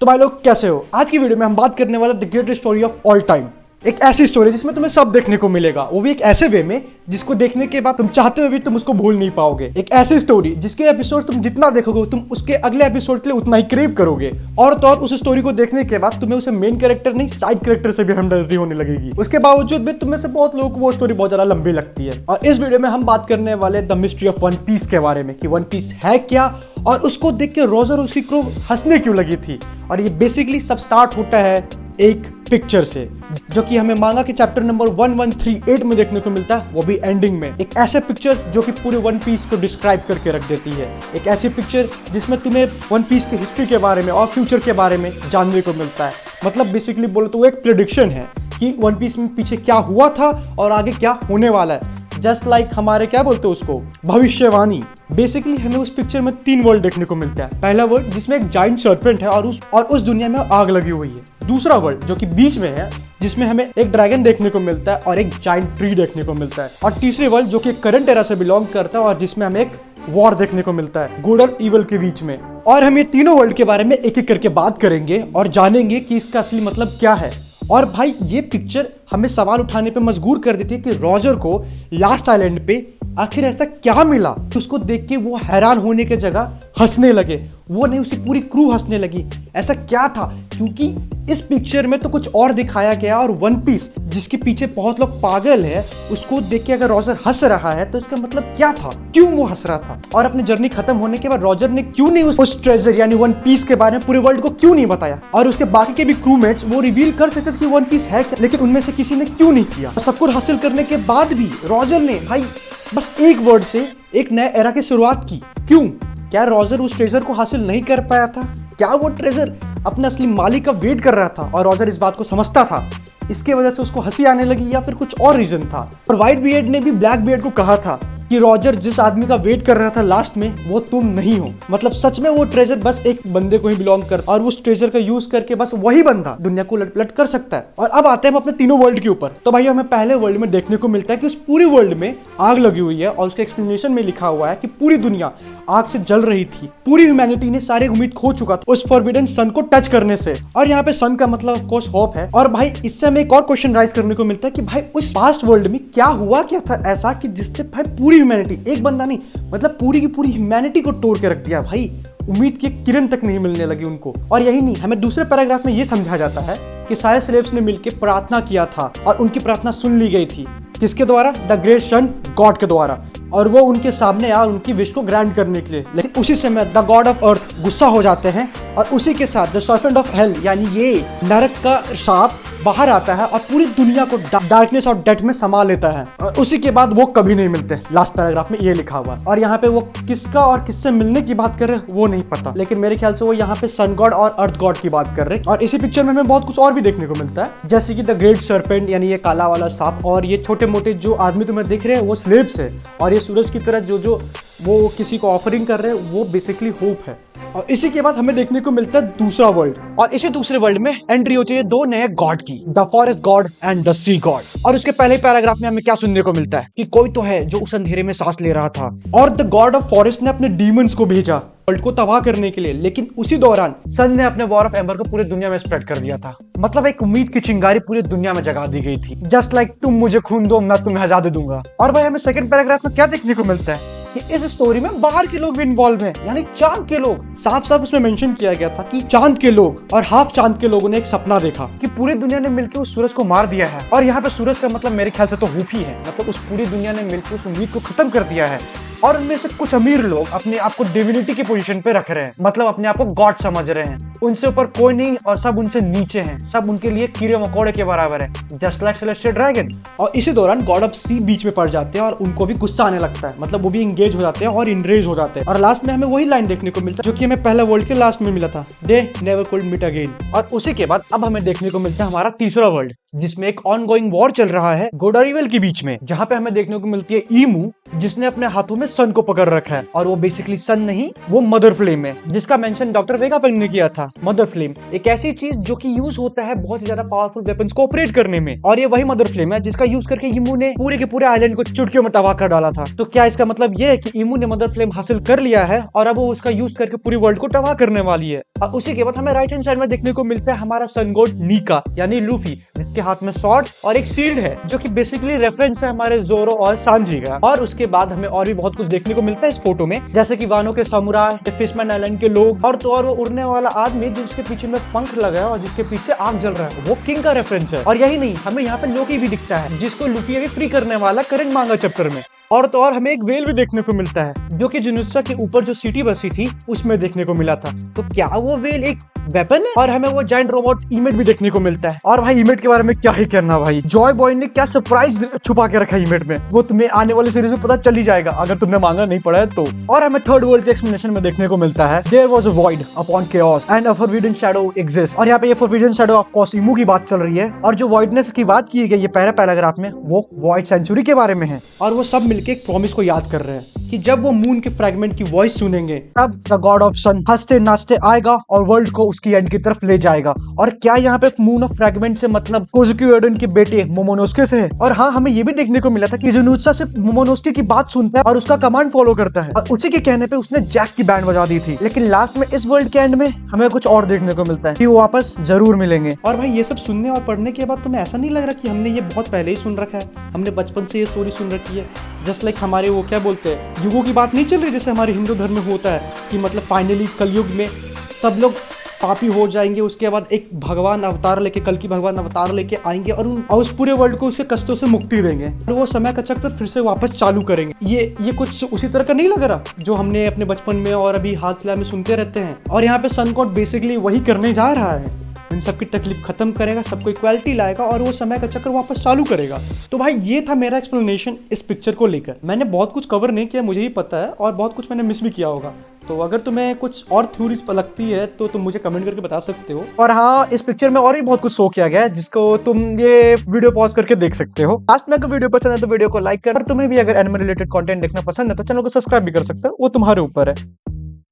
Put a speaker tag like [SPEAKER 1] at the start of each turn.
[SPEAKER 1] तो भाई लोग कैसे हो। आज की वीडियो में हम बात करने वाले the greatest story of all time. एक ऐसी स्टोरी जिसमें तुम्हें सब देखने को मिलेगा, वो भी एक ऐसे वे में जिसको देखने के बाद तुम चाहते हुए भी तुम उसको भूल नहीं पाओगे। एक ऐसी स्टोरी जिसके एपिसोड तुम जितना देखोगे तुम उसके अगले एपिसोड के लिए उतना ही क्रेव करोगे। और तो और उस स्टोरी को देखने के बाद तुम्हें उसे मेन कैरेक्टर नहीं साइड कैरेक्टर से भी हमदर्दी होने लगेगी। उसके बावजूद भी तुम में से बहुत लोगों को वो स्टोरी बहुत ज्यादा लंबी लगती है। और इस वीडियो में हम बात करने वाले the mystery of One Piece के बारे में कि वन पीस है क्या और उसको देख के रोजर उसकी क्रू हंसने क्यों लगी थी। और ये बेसिकली सब स्टार्ट होता है एक पिक्चर से जो कि हमें मांगा के चैप्टर नंबर 1138 में देखने को मिलता है, वो भी एंडिंग में। एक ऐसे पिक्चर जो कि पूरे वन पीस को डिस्क्राइब करके रख देती है। एक ऐसी पिक्चर जिसमें तुम्हें वन पीस की हिस्ट्री के बारे में और फ्यूचर के बारे में जानने को मिलता है। मतलब बेसिकली बोलो तो वो एक प्रेडिक्शन है कि वन पीस में पीछे क्या हुआ था और आगे क्या होने वाला है। जस्ट लाइक हमारे क्या बोलते हैं उसको, भविष्यवाणी। बेसिकली हमें उस पिक्चर में 3 वर्ल्ड देखने को मिलता है। पहला वर्ल्ड जिसमें एक जाइंट सर्पेंट है और उस दुनिया में आग लगी हुई है। दूसरा वर्ल्ड जो कि बीच में है जिसमें हमें एक ड्रैगन देखने को मिलता है और एक जाइंट ट्री देखने को मिलता है। और तीसरे वर्ल्ड जो कि करंट एरा से बिलोंग करता है और जिसमें हमें एक वॉर देखने को मिलता है गुड और इवल के बीच में। और हम ये तीनों वर्ल्ड के बारे में एक एक करके बात करेंगे और जानेंगे कि इसका असली मतलब क्या है। और भाई ये पिक्चर हमें सवाल उठाने पे मजबूर कर देती है कि रॉजर को लास्ट आइलैंड पे आखिर ऐसा क्या मिला कि उसको देख के वो हैरान होने के जगह हंसने लगे। वो नहीं, उसकी पूरी क्रू हंसने लगी। ऐसा क्या था? क्योंकि इस पिक्चर में तो कुछ और दिखाया गया और वन पीस जिसके पीछे बहुत लोग पागल है उसको देख के अगर रॉजर हंस रहा है तो इसका मतलब क्या था, क्यों वो हंस रहा था। और अपनी जर्नी खत्म होने के बाद रॉजर ने क्यों नहीं उस ट्रेजर यानी वन पीस के बारे में पूरे वर्ल्ड को क्यों नहीं बताया। और उसके बाकी के भी क्रूमेट्स वो रिवील कर सकते थे कि वन पीस है क्या, लेकिन उनमें से किसी ने क्यों नहीं किया। सब कुछ हासिल करने के बाद भी रॉजर ने भाई बस एक वर्ड से एक नए एरा की शुरुआत की। क्यों? क्या रॉजर उस ट्रेजर को हासिल नहीं कर पाया था? क्या वो ट्रेजर अपने असली मालिक का वेट कर रहा था और रॉजर इस बात को समझता था, इसके वजह से उसको हंसी आने लगी, या फिर कुछ और रीजन था? और व्हाइट बियर्ड ने भी ब्लैक बियर्ड को कहा था कि रॉजर जिस आदमी का वेट कर रहा था लास्ट में वो तुम नहीं हो। मतलब सच में वो ट्रेजर बस एक बंदे को ही बिलोंग करता और उस ट्रेजर का यूज करके बस वही बंदा दुनिया को लट कर सकता है। और अब आते हैं हम अपने तीनों वर्ल्ड के ऊपर। तो भाई हमें पहले वर्ल्ड में देखने को मिलता है कि उस पूरी वर्ल्ड में आग लगी हुई है और उसके एक्सप्लेनेशन में लिखा हुआ है कि पूरी दुनिया आग से जल रही थी। पूरी ह्यूमैनिटी ने सारे उम्मीद खो चुका था उस फॉरबिडन सन को टच करने से। और यहाँ पे सन का मतलब ऑफ कोर्स होप है। और भाई इससे हमें एक और क्वेश्चन राइज करने को मिलता है कि भाई उस पास्ट वर्ल्ड में क्या हुआ क्या था ऐसा कि जिससे भाई पूरी ह्यूमैनिटी, एक बंदा नहीं मतलब पूरी की पूरी ह्यूमैनिटी को तोड़ के रख दिया। भाई उम्मीद की किरण तक नहीं मिलने लगी उनको। और यही नहीं, हमें दूसरे पैराग्राफ में ये समझा जाता है कि सारे स्लेव्स ने मिलकर प्रार्थना किया था और उनकी प्रार्थना सुन ली गई थी। किसके द्वारा? द ग्रेट सन गॉड के द्वारा। और वो उनके सामने आया उनकी विश को ग्रांट करने के लिए। लेकिन उसी समय द गॉड ऑफ अर्थ गुस्सा हो जाते हैं और उसी के साथ द सर्पेंट ऑफ हेल यानी ये नरक का सांप बाहर आता है और पूरी दुनिया को डार्कनेस और डेथ में समा लेता है। और उसी के बाद वो कभी नहीं मिलते। लास्ट पैराग्राफ में ये लिखा हुआ। और यहाँ पे वो किसका और किससे मिलने की बात कर रहे हैं वो नहीं पता, लेकिन मेरे ख्याल से वो यहाँ पे सन गॉड और अर्थ गॉड की बात कर रहे हैं। और इसी पिक्चर में हमें बहुत कुछ और भी देखने को मिलता है, जैसे कि द ग्रेट सर्पेंट यानी ये काला वाला सांप। और ये छोटे मोटे जो आदमी तुम्हें दिख रहे हैं वो स्लेव्स है। और ये सूरज की तरह जो वो किसी को ऑफरिंग कर रहे हैं वो बेसिकली होप है। और इसी के बाद हमें देखने को मिलता है दूसरा वर्ल्ड। और इसी दूसरे वर्ल्ड में एंट्री होती है 2 नए गॉड की, the forest god and the sea god. और उसके पहले पैराग्राफ में हमें क्या सुनने को मिलता है कि कोई तो है जो उस अंधेरे में सांस ले रहा था और द गॉड ऑफ फॉरेस्ट ने अपने डीमंस को भेजा वर्ल्ड को तबाह करने के लिए। लेकिन उसी दौरान सन ने अपने वॉर ऑफ एम्बर को पूरी दुनिया में स्प्रेड कर दिया था। मतलब एक उम्मीद की चिंगारी पूरी दुनिया में जगा दी गई थी। जस्ट लाइक तुम मुझे खून दो मैं तुम्हें आजादी दूंगा। और भाई हमें सेकंड पैराग्राफ में क्या देखने को मिलता है कि इस स्टोरी में बाहर के लोग भी इन्वॉल्व हैं, यानी चांद के लोग। साफ साफ उसमें मेंशन किया गया था कि चांद के लोग और हाफ चांद के लोगों ने एक सपना देखा कि पूरी दुनिया ने मिलकर उस सूरज को मार दिया है। और यहाँ पे सूरज का मतलब मेरे ख्याल से तो होप ही है। मतलब उस पूरी दुनिया ने मिलकर उस उम्मीद को खत्म कर दिया है। और उनमें से कुछ अमीर लोग अपने आप को डिविनिटी की पोजीशन पे रख रहे हैं, मतलब अपने आप को गॉड समझ रहे हैं। उनसे ऊपर कोई नहीं और सब उनसे नीचे हैं। सब उनके लिए कीड़े मकोड़े के बराबर है, जस्ट लाइक सेलेस्टियल ड्रैगन। और इसी दौरान गॉड ऑफ सी बीच में पड़ जाते हैं और उनको भी गुस्सा आने लगता है। मतलब वो भी इंगेज हो जाते हैं और इनरेज हो जाते हैं। और लास्ट में हमें वही लाइन देखने को मिलता है जो कि हमें पहले वर्ल्ड के लास्ट में मिला था, they never could meet again. और उसी के बाद अब हमें देखने को मिलता है हमारा तीसरा वर्ल्ड जिसमें एक ऑन गोइंग वॉर चल रहा है गुड और इविल के बीच में, जहाँ पे हमें देखने को मिलती है ईमू जिसने अपने हाथों में सन को पकड़ रखा है, और वो बेसिकली सन नहीं, वो मदर फ्लेम है, जिसका मेंशन डॉक्टर वेगापंक ने किया था। मदर फ्लेम एक ऐसी चीज जो कि यूज होता है बहुत ही ज्यादा पावरफुल वेपन्स को ऑपरेट करने में, और ये वही मदर फ्लेम है जिसका यूज करके इमू ने पूरे के पूरे आइलैंड को चुटकियों में तबाह कर डाला था। तो क्या इसका मतलब ये है कि इमू ने मदर फ्लेम हासिल कर लिया है और अब वो उसका यूज करके पूरी वर्ल्ड को तबाह करने वाली है? और उसी के बाद हमें राइट हैंड साइड में देखने को मिलता है हमारा सन गॉड नीका यानी लूफी, जिसके हाथ में स्वॉर्ड और एक शील्ड है, जो कि बेसिकली रेफरेंस है हमारे जोरो और सांजी का। और उसके बाद हमें और भी बहुत कुछ देखने को मिलता है इस फोटो में, जैसे कि वानो के समुराई, फिशमैन आइलैंड के लोग, और तो और वो उड़ने वाला आदमी जिसके पीछे में पंख लगा है और जिसके पीछे आग जल रहा है, वो किंग का रेफरेंस है। और यही नहीं, हमें यहाँ पे लोकी भी दिखता है, जिसको लूफी अभी फ्री करने वाला करंट मांगा चैप्टर में। और तो और हमें एक वेल भी देखने को मिलता है, जो कि जुनुत्सा के ऊपर जो सिटी बसी थी उसमें देखने को मिला था। तो क्या वो वेल एक वेपन है? और हमें वो जायंट रोबोट इमेट भी देखने को मिलता है। और भाई इमेट के बारे में क्या ही कहना भाई, जॉय बॉय ने क्या सरप्राइज छुपा के रखा है इमेट में, वो तुम्हें आने वाली सीरीज में पता चल ही जाएगा अगर तुमने मांगा नहीं पड़ा है तो। और हमें थर्ड वर्ल्ड के एक्सप्लेनेशन में देखने को मिलता है, there was a void upon chaos and a forbidden shadow exists। और यहाँ पे ये forbidden shadow of course Imu की बात चल रही है, और जो वॉइडनेस की बात की गई है पहले पैराग्राफ में, वो वॉइड सेंचुरी के बारे में है। और वो सब मिलके एक प्रॉमिस को याद कर रहे हैं कि जब वो मून के फ्रैगमेंट की वॉइस सुनेंगे, तब द गॉड ऑफ सन हंसते नाचते आएगा और वर्ल्ड को उसकी एंड की तरफ ले जाएगा। और क्या यहाँ पे मून ऑफ फ्रैगमेंट से मतलब कोजुकी ओडन के बेटे मोमोनोस्के से है? और हाँ, हमें ये भी देखने को मिला था कि जुनुत्सा सिर्फ मोमोनोस्के की बात सुनता है और उसका कमांड फॉलो करता है, और उसी के कहने पे उसने जैक की बैंड बजा दी थी। लेकिन लास्ट में इस वर्ल्ड के एंड में हमें कुछ और देखने को मिलता है कि वो वापस जरूर मिलेंगे। और भाई ये सब सुनने और पढ़ने के बाद तुम्हें ऐसा नहीं लग रहा कि हमने ये बहुत पहले ही सुन रखा है, हमने बचपन से ये स्टोरी सुन रखी है? जस्ट लाइक हमारे वो क्या बोलते हैं, युगों की बात नहीं चल रही जैसे हमारे हिंदू धर्म में होता है कि मतलब फाइनली कलयुग में सब लोग पापी हो जाएंगे, उसके बाद एक भगवान अवतार लेके, कल की भगवान अवतार लेके आएंगे और उस पूरे वर्ल्ड को उसके कष्टों से मुक्ति देंगे और वो समय का चक्र फिर से वापस चालू करेंगे। ये कुछ उसी तरह का नहीं लग रहा जो हमने अपने बचपन में और अभी हाल फिलहाल में सुनते रहते हैं? और यहाँ पे सन गॉड बेसिकली वही करने जा रहा है, इन सबकी तकलीफ खत्म करेगा, सबको इक्वालिटी लाएगा और वो समय का चक्र वापस चालू करेगा। तो भाई ये था मेरा एक्सप्लेनेशन इस पिक्चर को लेकर। मैंने बहुत कुछ कवर नहीं किया, मुझे ही पता है, और बहुत कुछ मैंने मिस भी किया होगा। तो अगर तुम्हें कुछ और थ्योरीज लगती है तो तुम मुझे कमेंट करके बता सकते हो। और हाँ, इस पिक्चर में और भी बहुत कुछ शो किया गया है जिसको तुम ये वीडियो पॉज करके देख सकते हो। लास्ट में अगर वीडियो पसंद है तो वीडियो को लाइक कर, और तुम्हें भी अगर एनिमे रिलेटेड कंटेंट देखना पसंद है तो चैनल को सब्सक्राइब भी कर सकते हो, वो तुम्हारे ऊपर है।